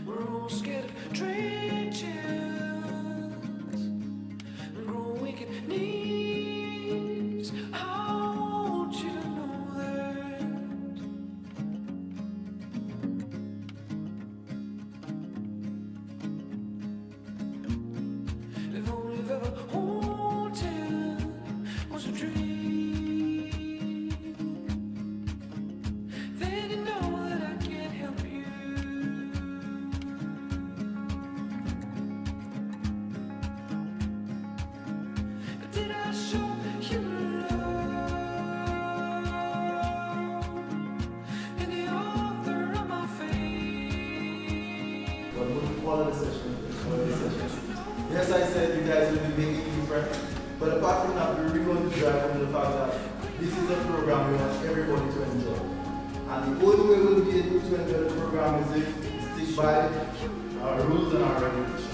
We're all scared of trenches and grow wicked knees. I want you to know that if all you've ever wanted was a dream, then you know that I can't help you. Did I show you love in the author of my fate? But we'll follow the session. Yes, I said you guys will be making new friends. But apart from that, we really want to drive home the fact that this is a program we want everybody to enjoy. And the only way we'll be able to enjoy the program is if we stick by our rules and our regulations.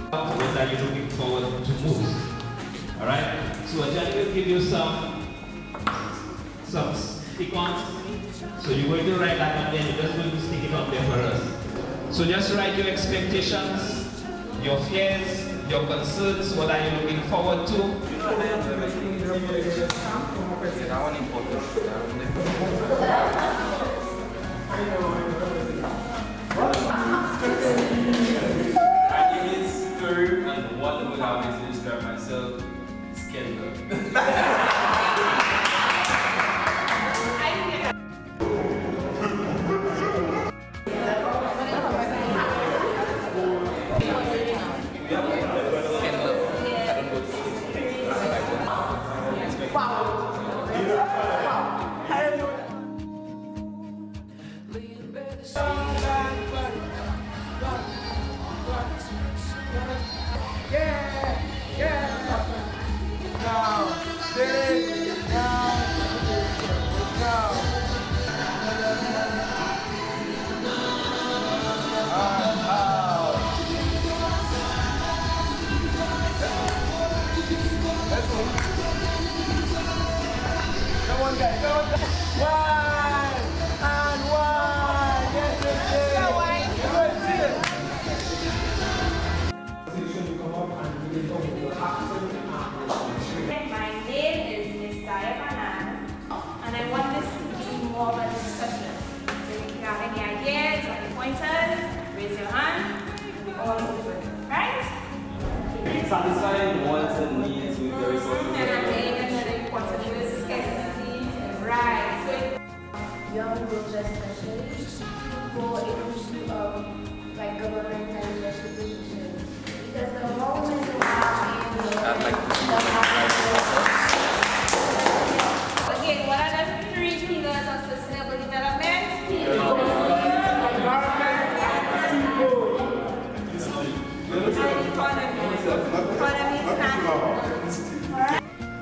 What are you looking forward to most? Alright? So Johnny will give you some stick-ons. So you're going to write that and then you're just going to stick it up there for us. So just write your expectations, your fears, your concerns, what are you looking forward to? And what would I always describe myself is Kendall. More of a discussion. So if you have any ideas or any pointers, raise your hand and we all over it. Right? Satisfying wants and needs with the resources. And again, another important is scarcity. Right. So young girls especially go into like government and leadership positions. Because the moment you have I'd like to see again, what are the three pillars of sustainable development?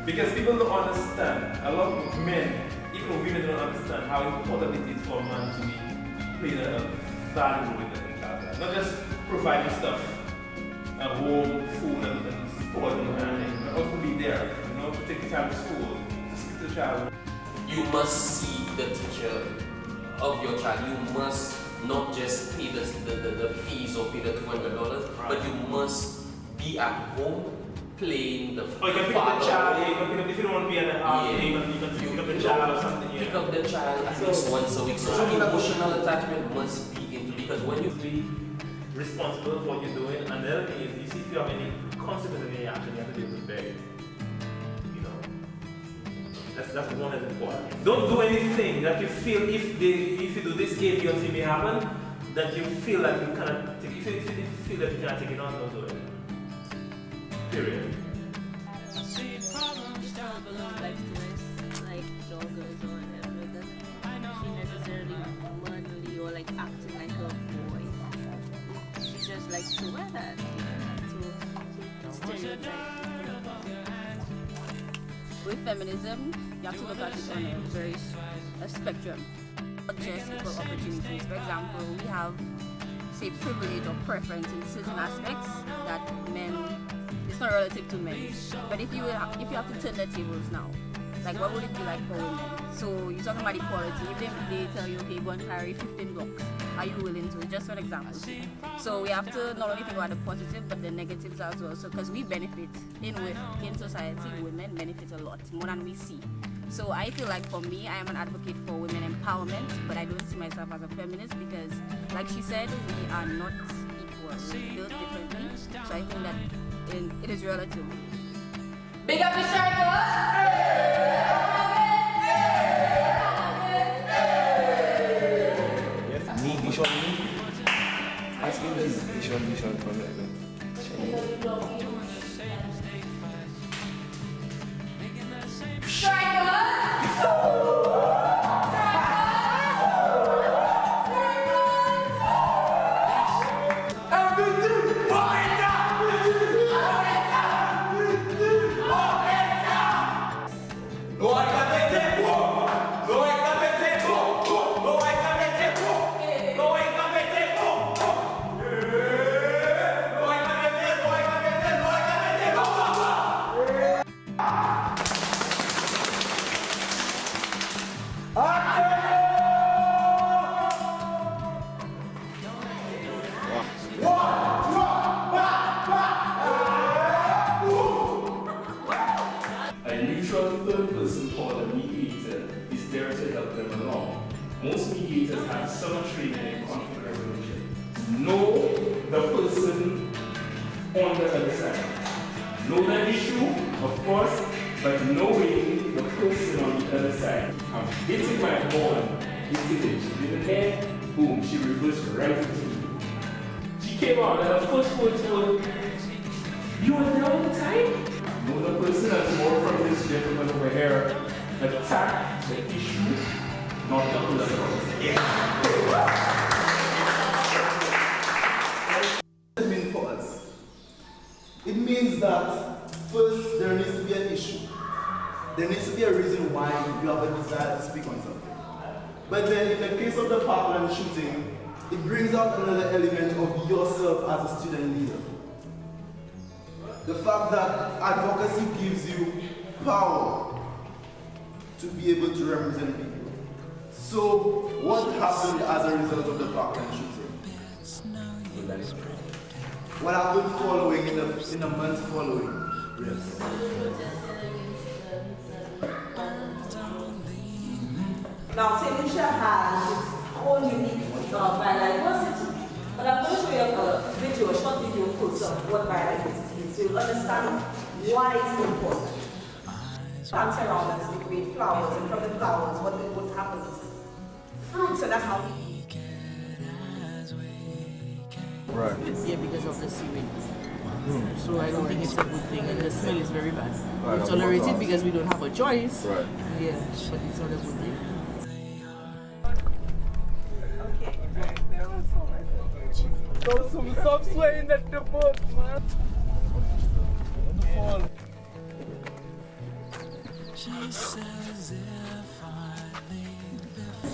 Because people don't understand, a lot of men, even women don't understand how important it is for a man to be playing a valuable in the child. Not just providing stuff, home, food, and sport, and but also be there, to take the child to school, to speak to the child. You must see the teacher of your child. You must not just pay the fees or pay the $200, but you must be at home playing the or you can pick up the child, if you don't want to be at the house, you can pick up the child or something. Pick up the child at least once a week. So emotional attachment must be into, because when you be responsible for what you're doing, and the other thing is, you see if you have any consequence of any action, you have to be able to bear it. That's one that's important. Don't do anything that you feel if you do this, A, B, or C may happen, that you feel that you cannot take. If you feel that you cannot take it on, don't do it. Period. Like joggers or whatever, doesn't she necessarily monthly or like acting like a boy. She just likes to wear that. To stereotype. With feminism, you have to look at it on a very a spectrum, not just equal opportunities. For example, we have, say, privilege or preference in certain aspects that men, it's not relative to men. But if you have to turn the tables now, like what would it be like for women? So you're talking about equality. If they tell you, okay, go and carry 15 blocks, are you willing to? Just an example. So we have to not only think about the positive, but the negatives as well. So because we benefit in society, women benefit a lot more than we see. So I feel like for me, I am an advocate for women empowerment, but I don't see myself as a feminist because, like she said, we are not equal. We're built differently. So I think that it is relative. Big up the circle! Me, Vision, ask him this Vision from like most mediators have some training in conflict resolution. Know the person on the other side. Know the issue, of course, but knowing the person on the other side. I'm hitting my horn, hitting it. She didn't hear, boom, she reversed right into me. She came out and her first words were, "You were there all the time?" Know the person has more from this gentleman over here. Attack the issue, not the person. Yeah. What does it mean for us? It means that first there needs to be an issue. There needs to be a reason why you have a desire to speak on something. But then in the case of the Parkland shooting, it brings out another element of yourself as a student leader. The fact that advocacy gives you power to be able to represent people. So, what happened as a result of the Parkland shooting? What happened following in the months following? Yes. Now, say Lucia has its own unique biodiversity, but I'm going to show you a short video clip of what biodiversity is, so you'll understand why it's important. Plants around us, they create flowers, and from the flowers, what happens? Fruits, and that's how we eat. Right. It's here because of the sewage. So I don't think it's a good thing, and the smell is very bad. Right, We tolerate it because we don't have a choice. Right. Yeah, but it's not a good thing. Stop swaying at the boat, man.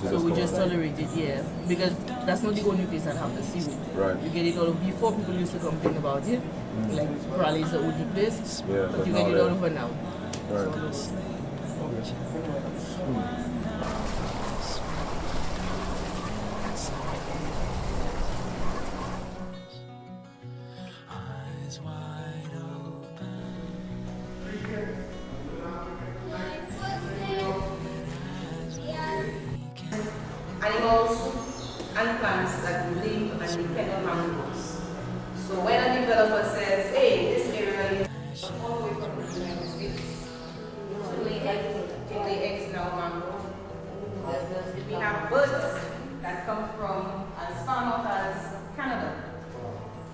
So we just tolerate it, yeah. Because that's not the only place that have the seaweed. Right. You get it all over. Before, people used to complain about it. Like, Raleigh is the only place. Yeah, but you get it all over now. Right. Animals and plants that live and depend on mangroves. So when a developer says, hey, this area is all the way from the United States to lay eggs in our mangrove. We have birds that come from as far north as Canada.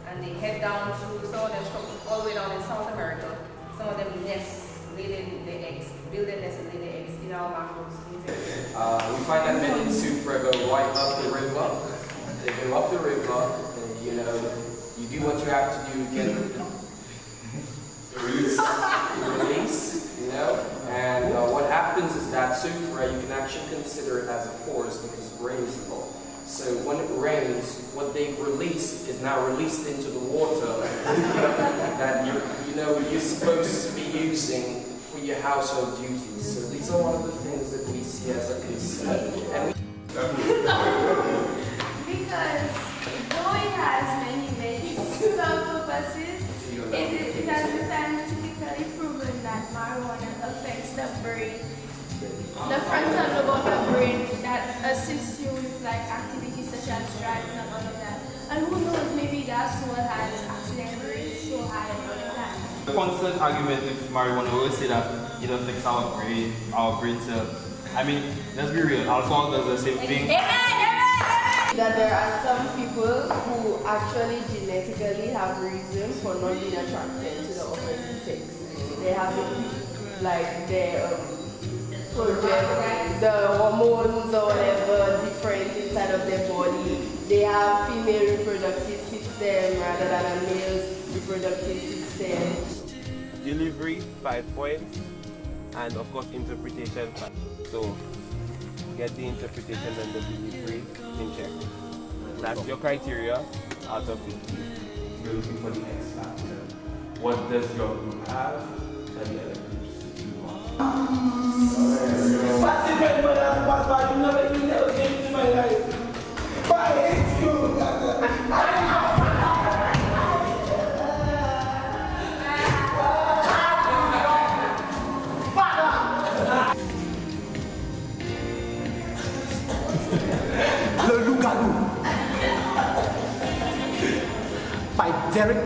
And they head down to, some of them from all the way down in South America. Some of them nest, lay their eggs, build their nests and lay their eggs in our mangroves. We find that men in Supra go right up the river. They go up the river, and you do what you have to do, get the roots release, and what happens is that so far you can actually consider it as a forest because it rains a lot. So when it rains, what they've released is now released into the water that you're supposed to be using for your household duties. So these are one of the things that we see as a concern. And because though it has many medicinal purposes, it has been scientifically proven that marijuana affects the brain, the frontal lobe of the brain that assists you with like activities such as driving and all of that. And who knows, maybe that's what has accident rates so high all the time. The constant argument with marijuana, we always say that it affects our brain cells. I mean, let's be real, alcohol does the same thing. That there are some people who actually genetically have reasons for not being attracted to the opposite sex. They have like their project, the hormones or whatever different inside of their body. They have female reproductive system rather than a male's reproductive system. Delivery 5 points, and of course interpretation 5. So get the interpretation and the delivery in check. That's your criteria out of 50. You're looking for the X factor. What does your group have that the other groups do not? You never came into my life. I hate you. By Derek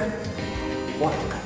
Walker.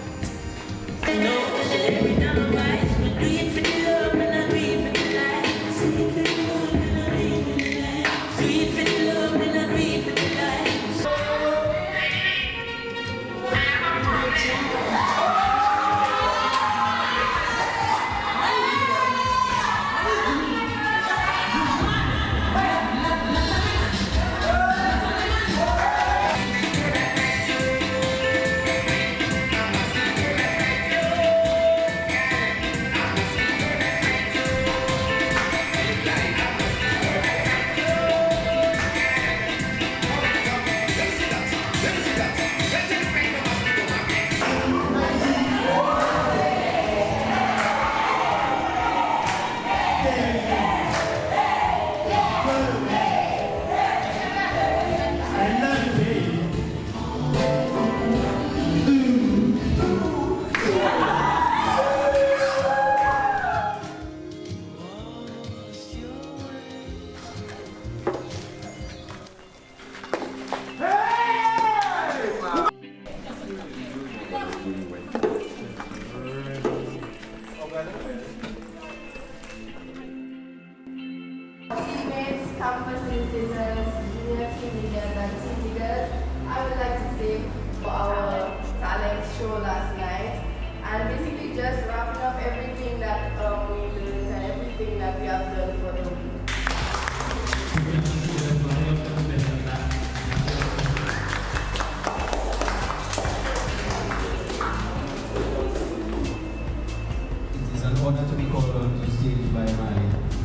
Teammates, campus citizens, junior team leaders and team leaders, I would like to say for our talent show last night and basically just wrapping up everything that we learned and everything that we have done for the week. It is an honor to be called on to stage by my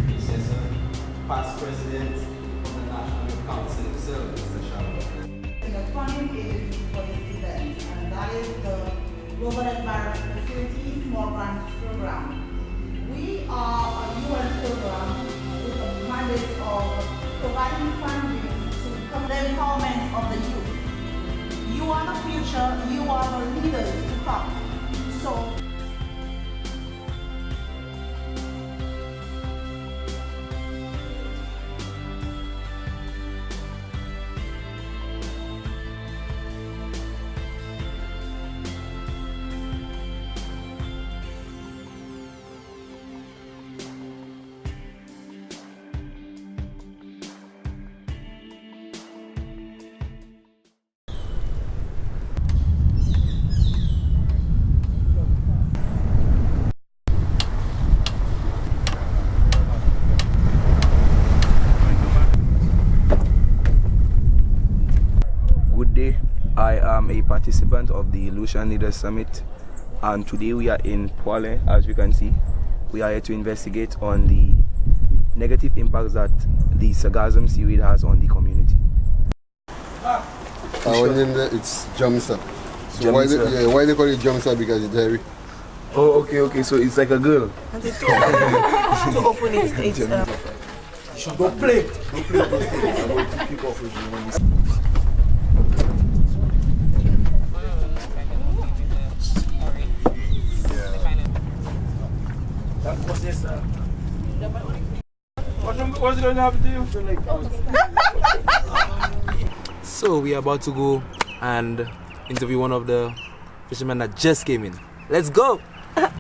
predecessor, past president of the National Council himself, Mr. Shabba. The funding is for this event, and that is the Global Environment Facility Small Grants Program. We are a UN program with a mandate of providing funding to the empowerment of the youth. You are the future, you are the leaders to come. So I am a participant of the Lucian Leaders Summit, and today we are in Poile. As you can see, we are here to investigate on the negative impacts that the sargassum seaweed has on the community. It's Jamsa. So why they call it Jamsa? Because it's hairy. Oh, okay. So it's like a girl. And to open it, should go play. Kick off with you when you what's this? What's going to happen to you? So we are about to go and interview one of the fishermen that just came in. Let's go! Good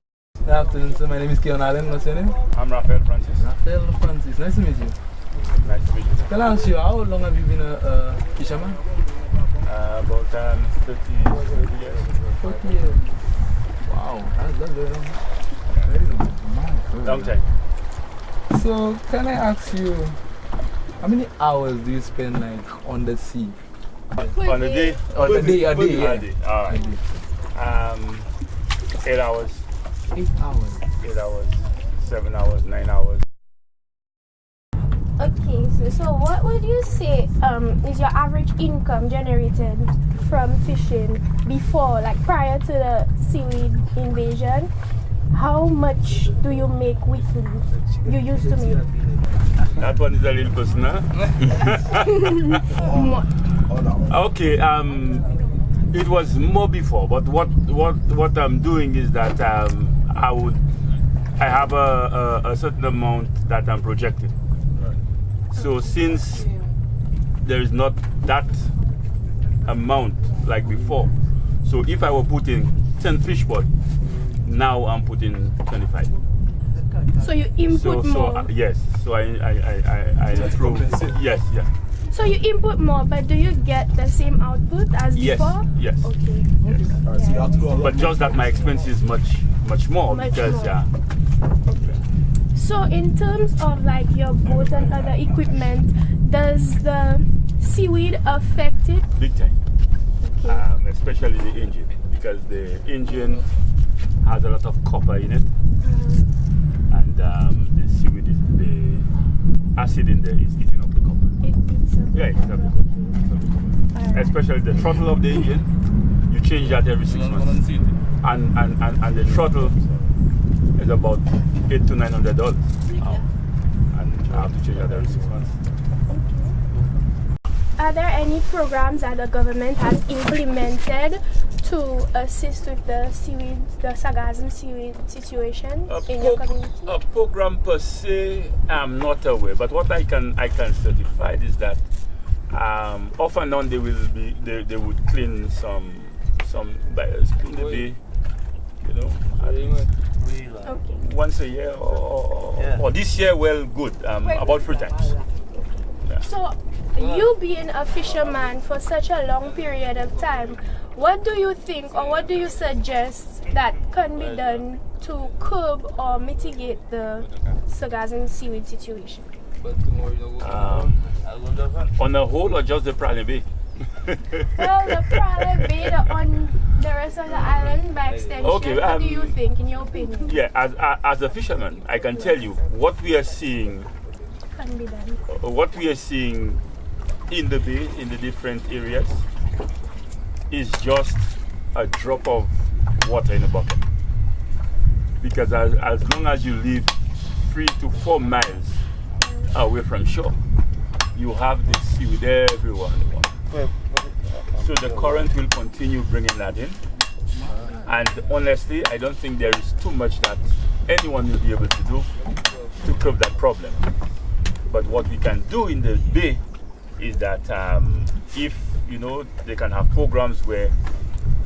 afternoon, sir. My name is Keon Allen. What's your name? I'm Raphael Francis. Raphael Francis. Nice to meet you. Nice to meet you. Can I ask you, how long have you been a fisherman? About 30 years. 40 years. Wow, that's very long. Very long. Long time. So, can I ask you, how many hours do you spend like on the sea? On a day? A day. All right. 8 hours. 8 hours. 8 hours. 7 hours. 9 hours. Okay, so what would you say is your average income generated from fishing before, like prior to the seaweed invasion? How much do you make weekly? You used to make? That one is a little personal. Okay, it was more before, but what I'm doing is that I have a certain amount that I'm projecting. So since there is not that amount like before, so if I were putting 10 fish pot, now I'm putting 25. So you input more? Yes. So I improve. Yes. So you input more, but do you get the same output as before? Yes. Okay. Yes. But just that my expense is much more because more. So in terms of like your boat and other equipment, does the seaweed affect it? Big time. Okay. Especially the engine, because the engine has a lot of copper in it, and the seaweed the acid in there is eating up the copper. It eats up. Yeah, it's up the copper. Especially the throttle of the engine, you change that every 6 months, and the throttle is about $800 to $900, and I have to change that every 6 months. Are there any programs that the government has implemented to assist with the sargassum seaweed situation in your community? A program per se, I'm not aware, but what I can certify is that off and on they would clean some buyers, clean the bay, once a year or this year, well, good, about 3 times. Yeah. So, you being a fisherman for such a long period of time, what do you think or what do you suggest that can be done to curb or mitigate the sargassum seaweed situation? On the whole, or just the Prairie Bay? Well, the Prairie Bay on the rest of the island by extension. Okay, what do you think, in your opinion? Yeah, as a fisherman, I can tell you what we are seeing. Can be done. What we are seeing in the bay, in the different areas, is just a drop of water in a bucket. Because as long as you live 3 to 4 miles away from shore, you have this seaweed everywhere. So the current will continue bringing that in. And honestly, I don't think there is too much that anyone will be able to do to curb that problem. But what we can do in the bay is that if they can have programs where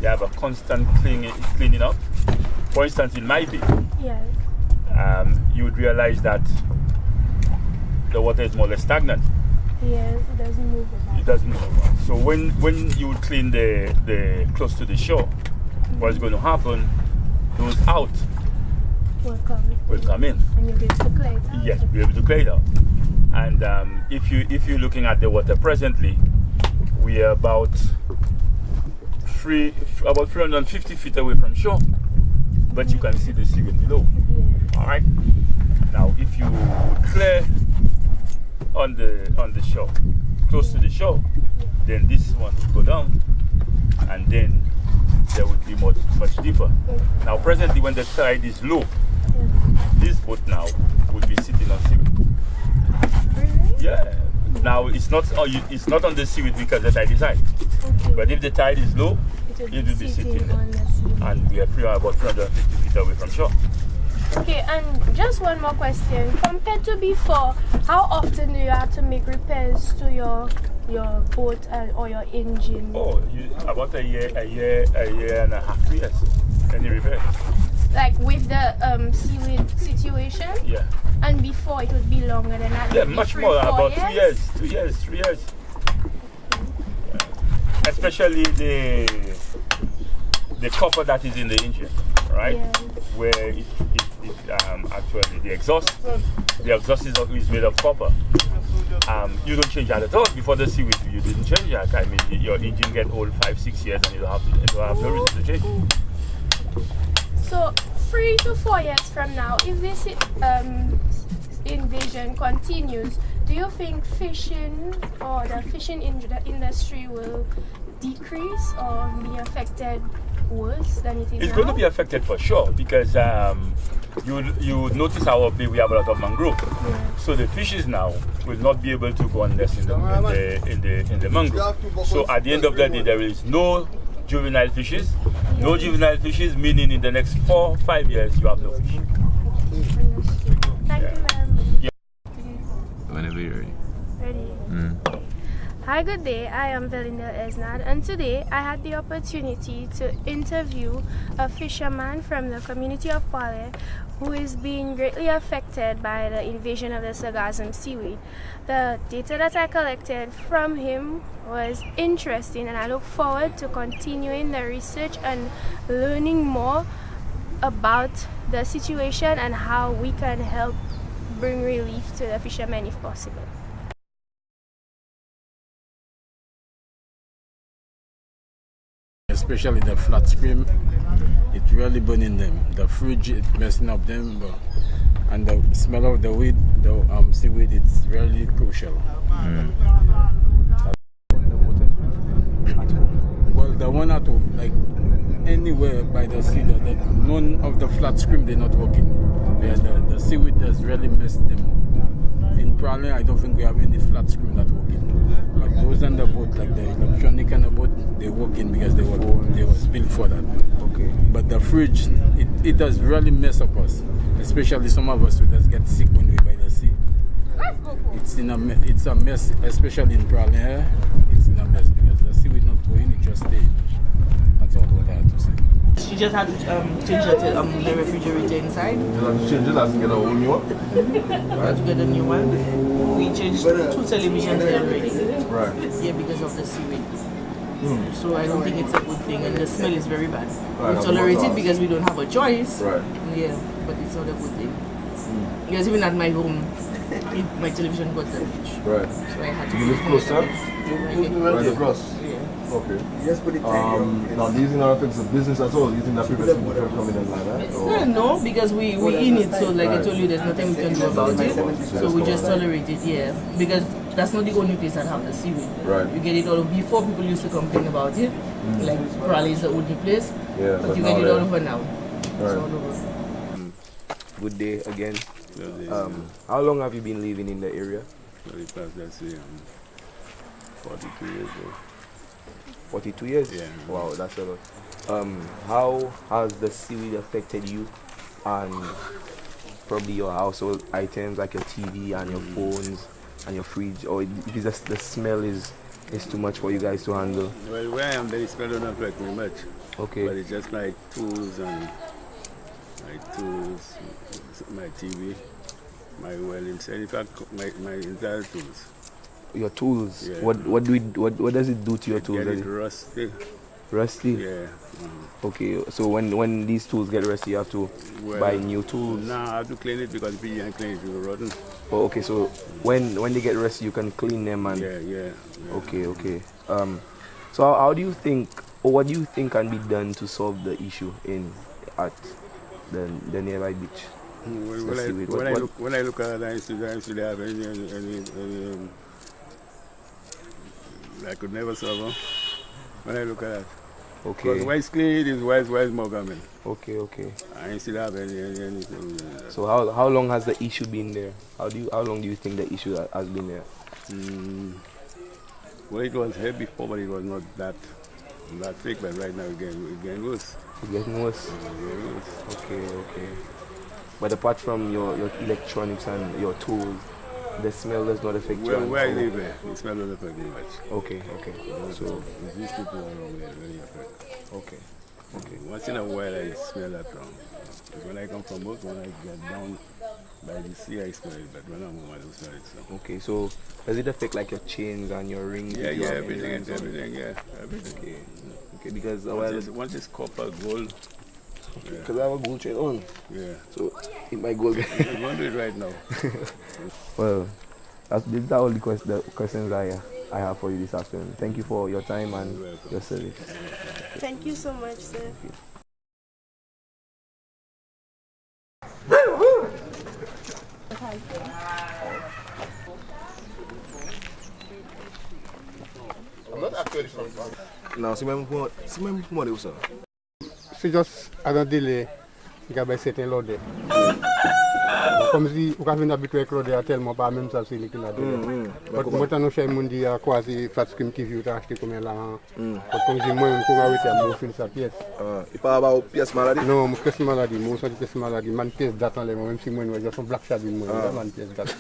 they have a constant cleaning up. For instance, in my bay, you would realize that the water is more or less stagnant. Yes, it doesn't move about. It doesn't move about. So when you would clean the close to the shore, what's going to happen? Those out will come in. And you'll be able to clear it out. Yes, be able to clear it out. And if you're looking at the water presently, we are about 350 feet away from shore, but you can see the seaweed below. Yeah. All right. Now, if you clear on the shore, close to the shore, then this one would go down, and then there would be much deeper. Now, presently, when the tide is low, this boat now would be sitting on seaweed. Yeah. Now, it's not on the seaweed because the tide is high. But if the tide is low, it will be sitting on the seaweed. And we are about 350 feet away from shore. Okay, and just one more question. Compared to before, how often do you have to make repairs to your boat or your engine? Oh, about a year and a half, 2 years. Any repairs? Like with the seaweed situation? Yeah. And before it would be longer than that? Yeah, much more, about 2 years. 2 years, 3 years. Especially the copper that is in the engine, right? Yeah. Where it actually the exhaust is made of copper. You don't change that at all. Before the seaweed, you didn't change that. I mean, your engine get old 5-6 years, and you don't have no reason to change. So 3 to 4 years from now, if this invasion continues, do you think fishing or the fishing industry will decrease or be affected worse than it is It's now? going to be affected for sure, because you notice our bay, we have a lot of mangrove. Yeah. So the fishes now will not be able to go and nest in the mangrove. So at the end of the day, there is no juvenile fishes. No juvenile fishes, meaning in the next 4-5 years you have no fish. Thank you very much. Yeah. Whenever you're ready. Ready? Hi, good day. I am Belinda Esnad, and today I had the opportunity to interview a fisherman from the community of Pale who is being greatly affected by the invasion of the sargassum seaweed. The data that I collected from him was interesting, and I look forward to continuing the research and learning more about the situation and how we can help bring relief to the fishermen if possible. Especially the flat screen, it's really burning them. The fridge is messing up them, and the smell of the weed, the seaweed, it's really crucial. Well, the one at home, like anywhere by the sea, none of the flat screen they're not working. The seaweed has really messed them up. In Prale, I don't think we have any flat screen that working. But those on the boat, like the electronic on the boat, they working because they was built for that. Okay. But the fridge, it does really mess up us. Especially some of us who just get sick when we by the sea. It's a mess, especially in Prale here. It's in a mess because the seaweed not going, it just stay. That's all what I have to say. She just had to change the refrigerator inside. You have to change it and get a whole new one? To get a new one. We changed 2 televisions already. Right. Yeah, because of the seaweed. So I don't think it's a good thing, and the smell is very bad. Right, We tolerate it because we don't have a choice. Right. Yeah, but it's not a good thing. Because even at my home, my television got damaged. Right. So I had to You live closer? Right across? Yeah. Okay. Yes, but now these are not affects the business at all. You think that people are coming in like that? No, because we in it, so like I told you, there's nothing we can do about it. So we just tolerate it, yeah. Because that's not the only place that have the seaweed. Right. You get it all before people used to complain about it. Like Raleigh is the only place. Yeah, but you get it all over now. Right. It's all over. Good day again. How long have you been living in the area? Well, it was, let's say, 42 years old. 42 years? Yeah. Wow, that's a lot. How has the seaweed affected you and probably your household items like your TV and your phones and your fridge? Or because the smell is too much for you guys to handle? Well, where I am, the smell don't affect me much. Okay. But it's just my tools and my TV, my welding set. In fact, my entire tools. Your tools? Yeah. What does it do to your tools? Get it rusty. Rusty? Yeah. Okay, so when these tools get rusty, you have to buy new tools? No, I have to clean it because if you can't clean it, it will rotten. Oh, okay, so when they get rusty, you can clean them and... Yeah. Okay. So how do you think, or what do you think can be done to solve the issue at the nearby beach? When I look at it, I used to have any I could never solve them. When I look at that. Okay. Because why it's clean, it is wise Mogamin. Okay, okay. I still have anything. So how long has the issue been there? How long do you think the issue has been there? Well, it was here before, but it was not that thick. But right now, it's getting worse. It's getting worse. Okay. But apart from your electronics and your tools, the smell does not affect you. Where I live, the smell doesn't affect me much. Okay. So these people are really affected. Okay. Once in a while, I smell that wrong. When I come from work, when I get down by the sea, I smell it. But when I'm home, I don't smell it. So. Okay. So does it affect like your chains and your rings? Yeah, everything. Okay, because once it's copper, gold. Because I have a gold chain on. Yeah. So it might go again. I'm going to do it right now. Well, these are all the questions I have for you this afternoon. Thank you for your time and your service. Thank you so much, sir. I'm not actually from Non, c'est même pour moi de ça. C'est juste à un délai qui a certains loadés. Comme si on a vu habitué avec l'odeur tellement pas même ça c'est le qui n'a délai. Moi tant chez mon dit quasi flat screen TV tu as acheté combien là. Comme si moi on a réussi à m'offrir sa pièce. Et pas avoir pièce maladie. Non, mon pièce maladie, moi ça pièce maladie, man pièce date en les même si moi je son black shady moi man pièce date.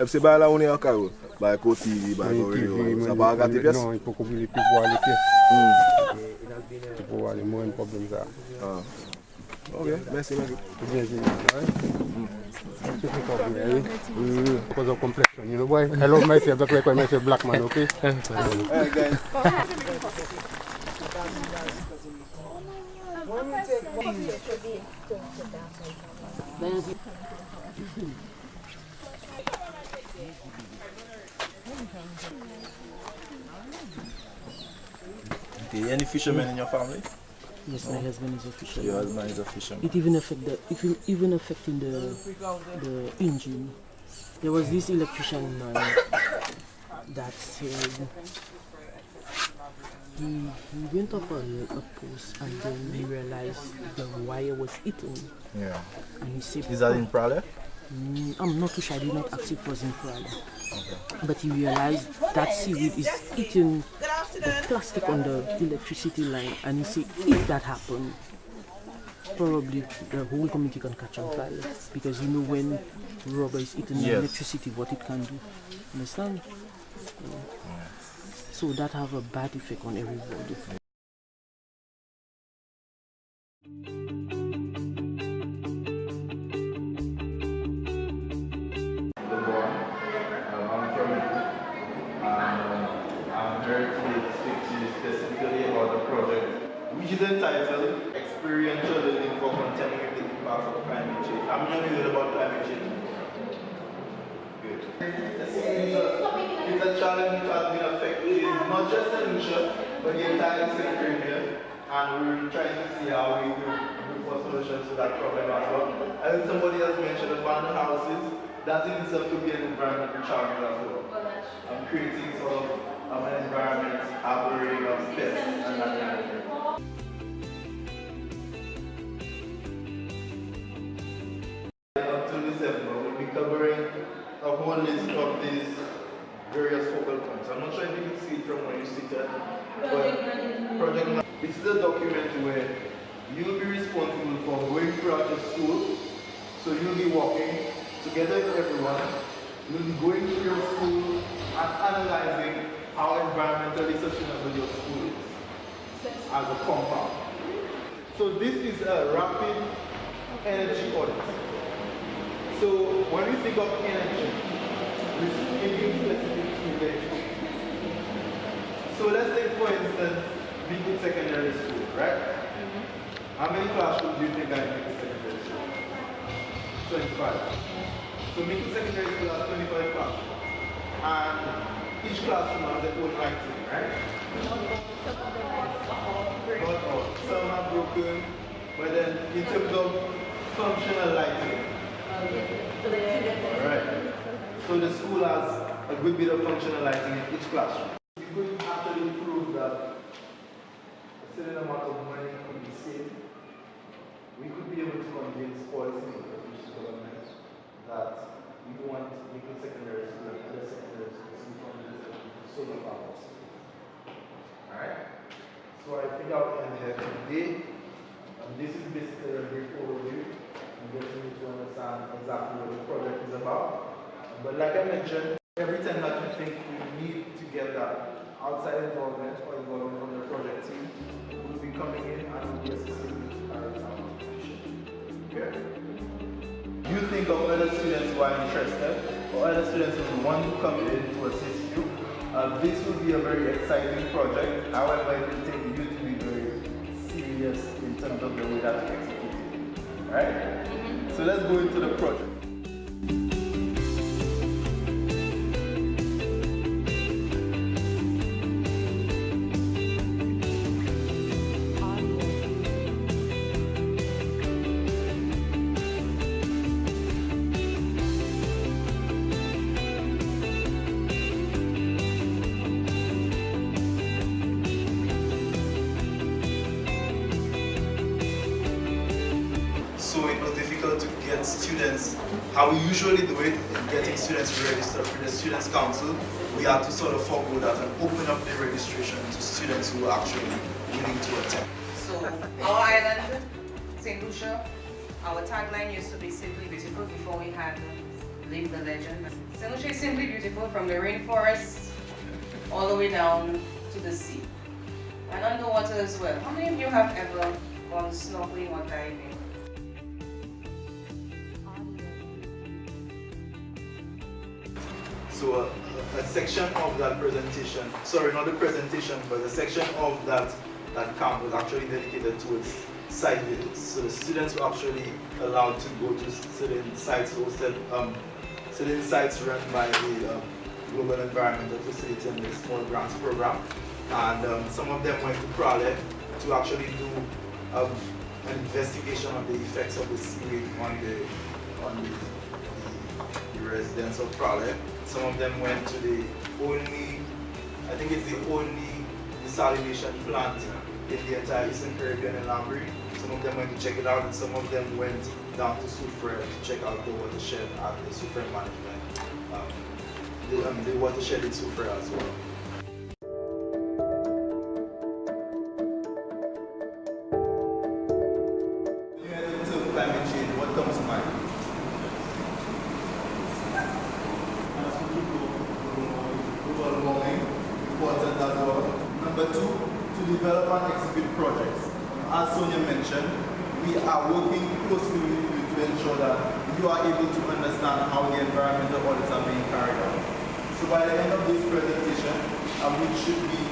Et c'est pas là on est en carreau. Bah côté bah ça va gâter pièce. Non, il faut couvrir les voir les pièces. Il faut voir les moins problème ça. Ok, merci. Because of complexion, you know why? I love myself, that's why I call myself black man, okay? Alright guys. Okay, any fishermen in your family? Yes, my husband is a fisherman. Your husband is a fisherman. It even affecting the engine. There was this electrician man that said he went up a post and then he realized the wire was eaten. Yeah. And he said, is that in Prale? I'm not too sure. I did not ask if it was in Prale. Okay. But he realized that seaweed is eating the plastic on the electricity line, and he said if that happened, probably the whole community can catch on fire, because you know when rubber is eating the electricity, what it can do. Understand? So that have a bad effect on everybody. Which is entitled Experiential Learning for Contending with the Impacts of Climate Change. I'm not heard about climate change. Good. It's a challenge that has been affecting not just the Lucia, but the entire Caribbean, and we're trying to see how we can look for solutions to that problem as well. I think somebody has mentioned abandoned houses. That in itself could be an environmental challenge as well. Creating sort of an environment harboring of pests and that kind of thing. Up to December, we'll be covering a whole list of these various focal points. I'm not sure if you can see it from where you sit at, but Project it's the document where you'll be responsible for going throughout your school. So you'll be walking together with everyone. You'll be going through your school and analyzing how environmentally sustainable your school is as a compound. So this is a rapid energy audit. So when we think of energy, we're thinking specific to electricity. So let's take for instance, Beacon Secondary School, right? How many classrooms do you think are in Beacon Secondary School? 25. So Beacon Secondary School has 25 classrooms. And each classroom has their own lighting, right? Not all. Some are broken, but then in terms of functional lighting. Alright. So the school has a good bit of functional lighting in each classroom. We could actually prove that a certain amount of money could be saved. We could be able to convince policymakers, which is government, that we want local secondary school and other secondary schools to become solar panels. Alright? So I think I'll end here today. This is basically a brief overview and getting you to understand exactly what the project is about. But like I mentioned, every time that you think you need to get that outside involvement or involvement from the project team, we'll be coming in and we'll be assisting you to carry out the mission. Okay? You think of other students who are interested or other students who want to come in to assist you. This will be a very exciting project. However, it will take you to be very serious in terms of the way that you execute it. Alright? So let's go into the project. So it was difficult to get students, how we usually do it, in getting students registered for the Students' Council. We had to sort of forego that and open up the registration to students who are actually willing to attend. So our island, St. Lucia, our tagline used to be Simply Beautiful before we had Live the Legend. St. Lucia is simply beautiful from the rainforest all the way down to the sea. And underwater as well. How many of you have ever gone snorkeling or diving? So a section of that presentation, sorry, not the presentation, but a section of that camp was actually dedicated towards site visits. So the students were actually allowed to go to certain sites hosted, certain sites run by the Global Environmental Facility and the Small Grants Program. And some of them went to Prale to actually do an investigation of the effects of the sewage on the residents of Prale. Some of them went to the only, I think it's the only desalination plant in the entire Eastern Caribbean and Lambry. Some of them went to check it out, and some of them went down to Soufrière to check out the watershed at the Soufrière management. The watershed in Soufrière as well. Climate change, what comes to mind? Global warming, important as well. Number two, to develop and execute projects. As Sonia mentioned, we are working closely with you to ensure that you are able to understand how the environmental audits are being carried out. So by the end of this presentation, which should be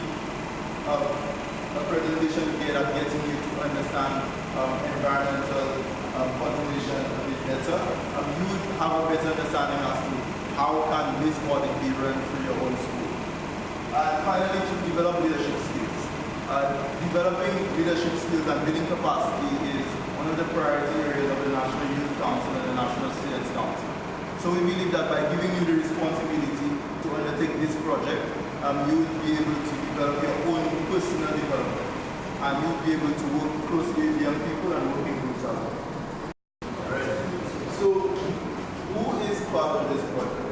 a presentation geared at getting you to understand environmental conservation a bit better, you would have a better understanding as to how can this audit be run through your own school. And finally, to develop leadership skills. Developing leadership skills and building capacity is one of the priority areas of the National Youth Council and the National Students' Council. So we believe that by giving you the responsibility to undertake this project, you would be able to develop your own personal development. And you would be able to work closely with young people and working groups as well. So, who is part of this project?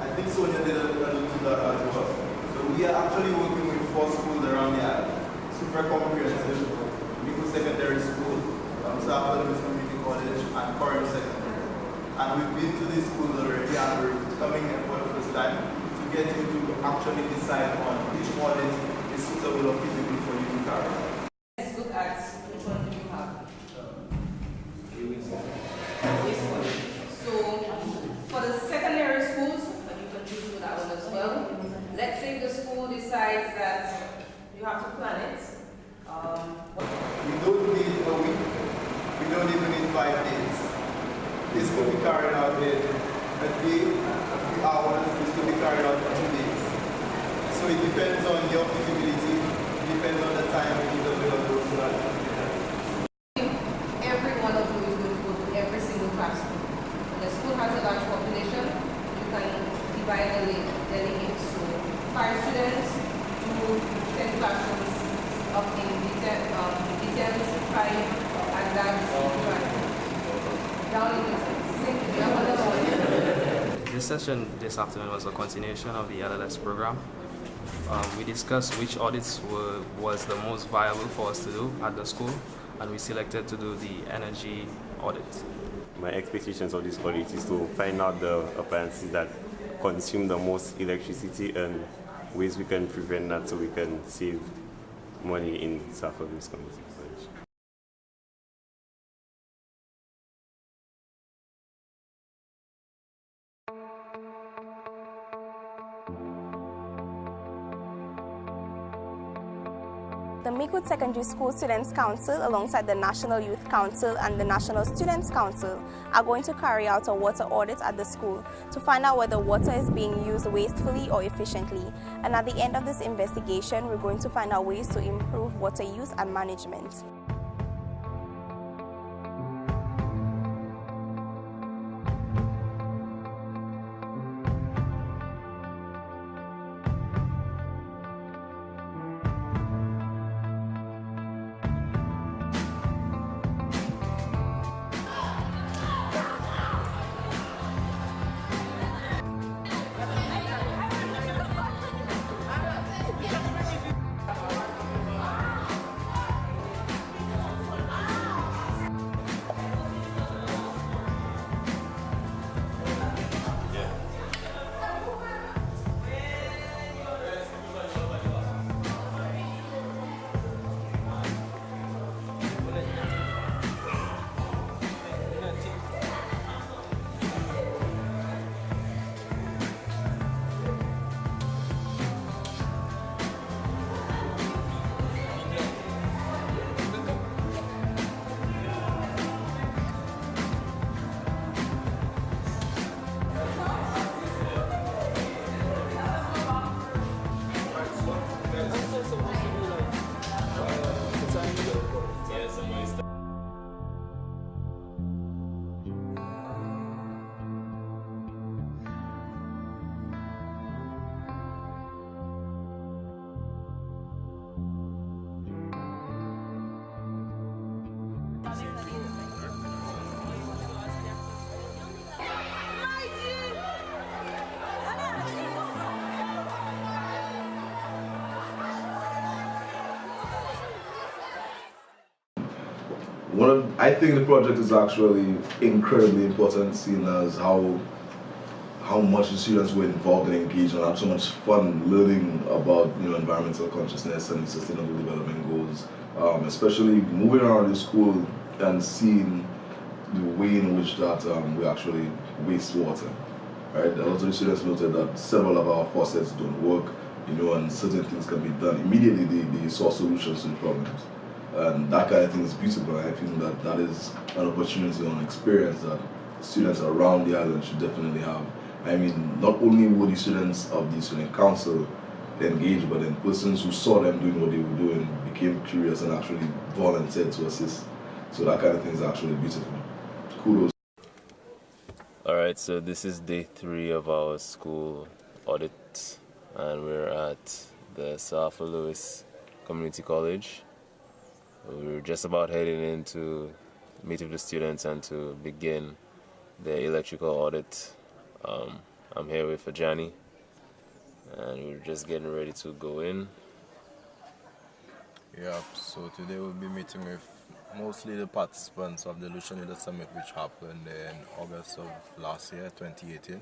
I think Sonia did allude to that as well. So we are actually working with 4 schools around the island. Super Comprehensive, Nico Secondary School, South Community College, and Corinth Secondary. And we've been to these schools already and we're coming here for the first time to get you to actually decide on which audit is suitable or feasible for you to carry out. Let's look at which one do you have. So, for the secondary schools, and you can choose to that one as well, let's say the school decides that you have to plan it. We don't need a week, we don't even need 5 days. This could be carried out in a day, a few hours, this could be carried out in 2 days. So it depends on your feasibility, it depends on the time it is available. Every one of delegate. So 5 students to 10 classrooms of details 5, and that's down in This session this afternoon was a continuation of the LLS program. We discussed which audits was the most viable for us to do at the school, and we selected to do the energy audit. My expectations of this audit is to find out the appliances that consume the most electricity and ways we can prevent that so we can save money in Southern Community College. The Meekwood Secondary School Students' Council, alongside the National Youth Council and the National Students' Council, are going to carry out a water audit at the school to find out whether water is being used wastefully or efficiently. And at the end of this investigation, we're going to find out ways to improve water use and management. I think the project is actually incredibly important, seeing as how much the students were involved and engaged and had so much fun learning about environmental consciousness and sustainable development goals, especially moving around the school and seeing the way in which that we actually waste water. Right? A lot of the students noted that several of our faucets don't work, and certain things can be done. Immediately they saw solutions to the problems. And that kind of thing is beautiful. I feel that that is an opportunity or an experience that students around the island should definitely have. I mean, not only were the students of the student council engaged, but then persons who saw them doing what they were doing became curious and actually volunteered to assist. So that kind of thing is actually beautiful. Kudos. Alright, so this is day 3 of our school audit, and we're at the South Louis Community College. We're just about heading in to meet with the students and to begin the electrical audit. I'm here with Ajani, and we're just getting ready to go in. Yep, so today we'll be meeting with mostly the participants of the Lucian Leaders Summit, which happened in August of last year, 2018.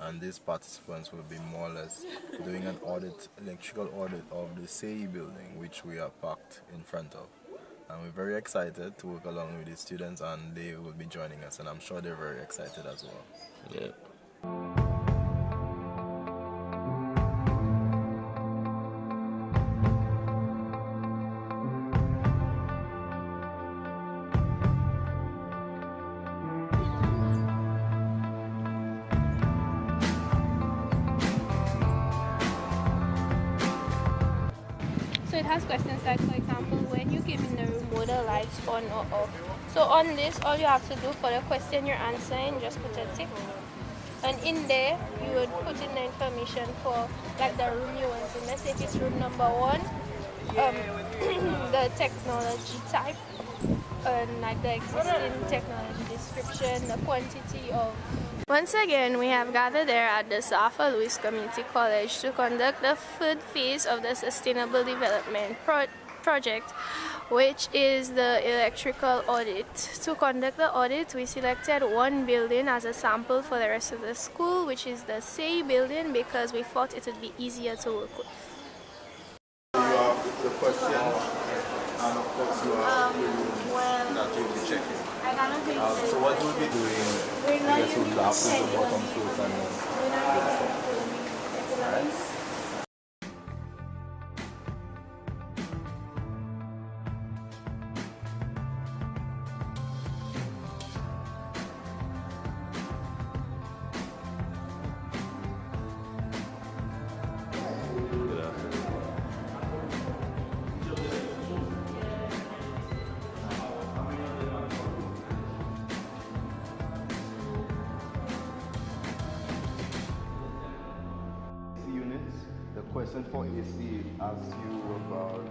And these participants will be more or less doing an audit, electrical audit of the CE building, which we are parked in front of. And we're very excited to work along with the students, and they will be joining us, and I'm sure they're very excited as well. Yeah. So it has questions like, for example, when you give in the room, were the lights on or off? So on this, all you have to do for the question you're answering, just put a tick. And in there, you would put in the information for like the room you want in. Let's say if it's room number 1, the technology type, and like the existing technology description, the quantity of. Once again, we have gathered there at the South Louis Community College to conduct the third phase of the Sustainable Development Project, which is the electrical audit. To conduct the audit, we selected one building as a sample for the rest of the school, which is the SAY building, because we thought it would be easier to work with. You have the questions, and of course you have the rooms that you'll be checking. So what we'll be doing, I guess we'll have to the bottom first and then alright? Question for AC asks you about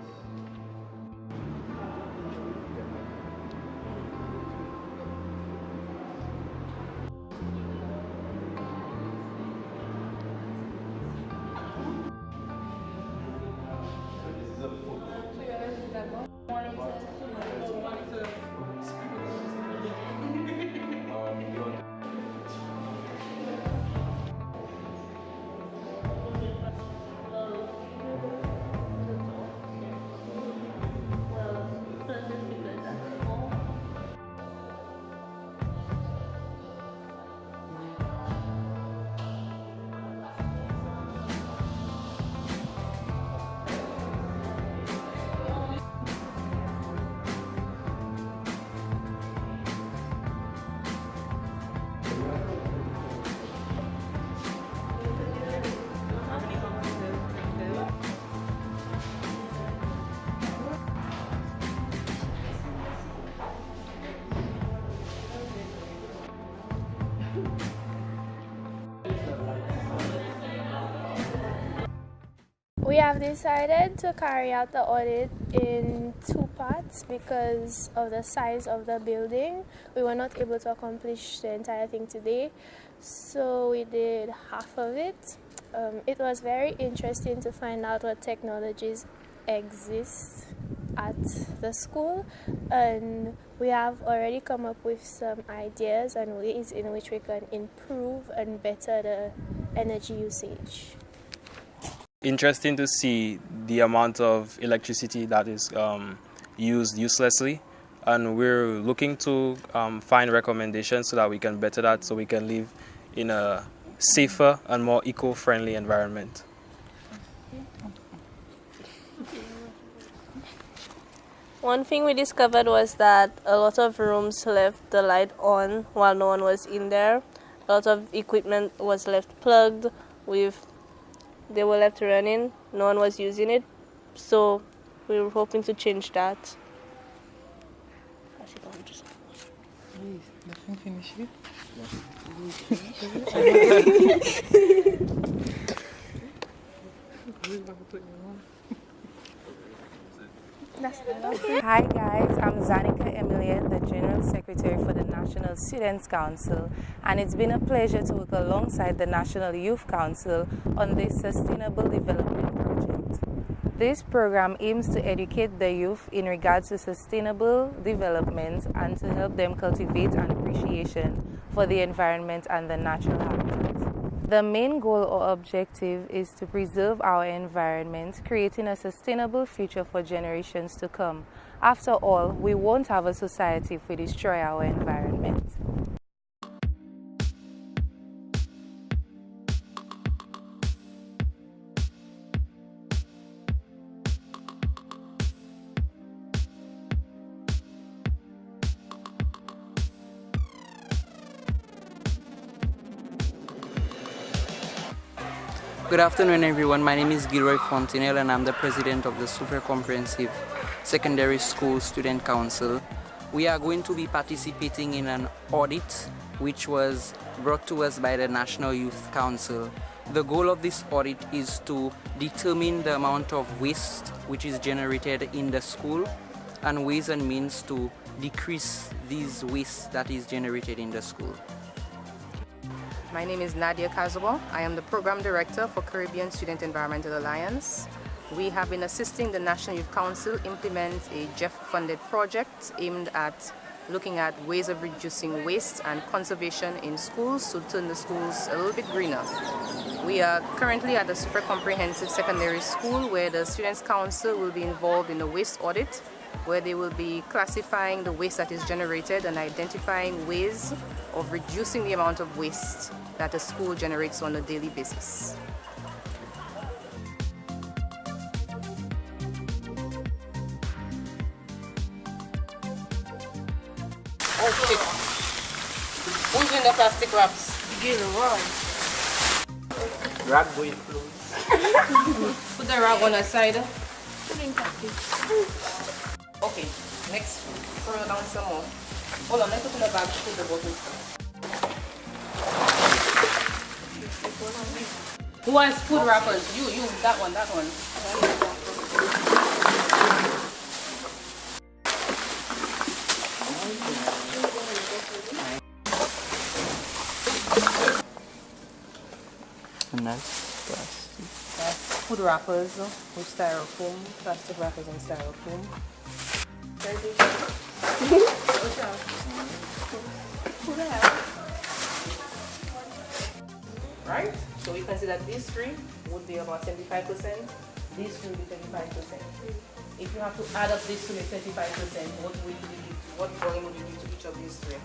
We have decided to carry out the audit in 2 parts because of the size of the building. We were not able to accomplish the entire thing today, so we did half of it. It was very interesting to find out what technologies exist at the school, and we have already come up with some ideas and ways in which we can improve and better the energy usage. Interesting to see the amount of electricity that is used uselessly, and we're looking to find recommendations so that we can better that, so we can live in a safer and more eco-friendly environment. One thing we discovered was that a lot of rooms left the light on while no one was in there. A lot of equipment was left plugged they were left running, no one was using it, so we were hoping to change that. Hi guys, I'm Zanika Emilia, the General Secretary for the National Students Council, and it's been a pleasure to work alongside the National Youth Council on this Sustainable Development Project. This program aims to educate the youth in regards to sustainable development and to help them cultivate an appreciation for the environment and the natural habitat. The main goal or objective is to preserve our environment, creating a sustainable future for generations to come. After all, we won't have a society if we destroy our environment. Good afternoon everyone, my name is Gilroy Fontenelle and I'm the president of the Super Comprehensive Secondary School Student Council. We are going to be participating in an audit which was brought to us by the National Youth Council. The goal of this audit is to determine the amount of waste which is generated in the school and ways and means to decrease these waste that is generated in the school. My name is Nadia Kazuo. I am the Program Director for Caribbean Student Environmental Alliance. We have been assisting the National Youth Council implement a GEF-funded project aimed at looking at ways of reducing waste and conservation in schools to turn the schools a little bit greener. We are currently at the Super Comprehensive Secondary School where the Students' Council will be involved in a waste audit where they will be classifying the waste that is generated and identifying ways of reducing the amount of waste that a school generates on a daily basis. Oh shit. Who's doing the plastic wraps? Get it wrong. Rag going close. Put the rag on the side. Okay, next, throw down some more. Hold on, let's put in the bag, put the bottle first. Who wants food wrappers? You, that one. Nice plastic. That's food wrappers with styrofoam, plastic wrappers and styrofoam. Right? So we can see that these three would be about 75%. These three would be 25%. If you have to add up these to make 25%, what volume would you give to each of these three?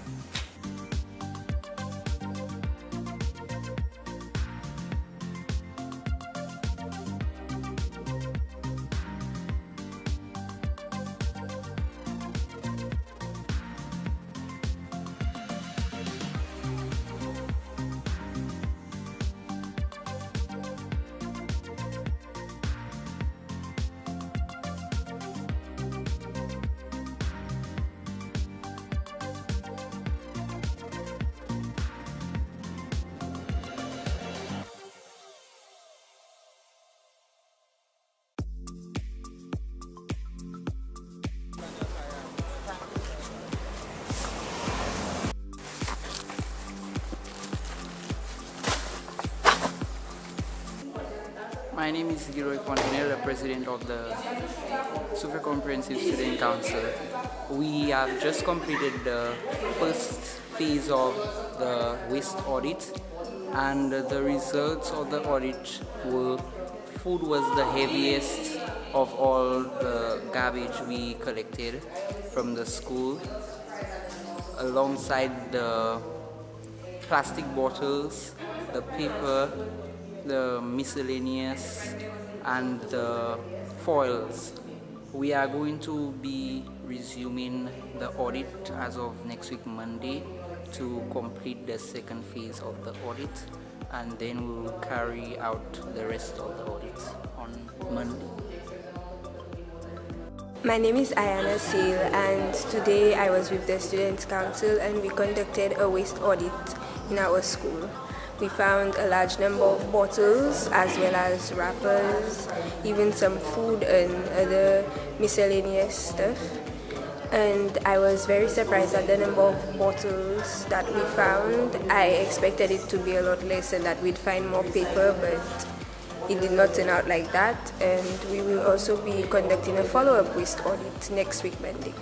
My name is Leroy Fontenelle, the President of the Super Comprehensive Student Council. We have just completed the first phase of the waste audit, and the results of the audit were food was the heaviest of all the garbage we collected from the school, alongside the plastic bottles, the paper, the miscellaneous and the foils. We are going to be resuming the audit as of next week Monday to complete the second phase of the audit, and then we will carry out the rest of the audit on Monday. My name is Ayana Seal, and today I was with the Students' Council and we conducted a waste audit in our school. We found a large number of bottles as well as wrappers, even some food and other miscellaneous stuff. And I was very surprised at the number of bottles that we found. I expected it to be a lot less and that we'd find more paper, but it did not turn out like that. And we will also be conducting a follow-up waste audit next week Monday.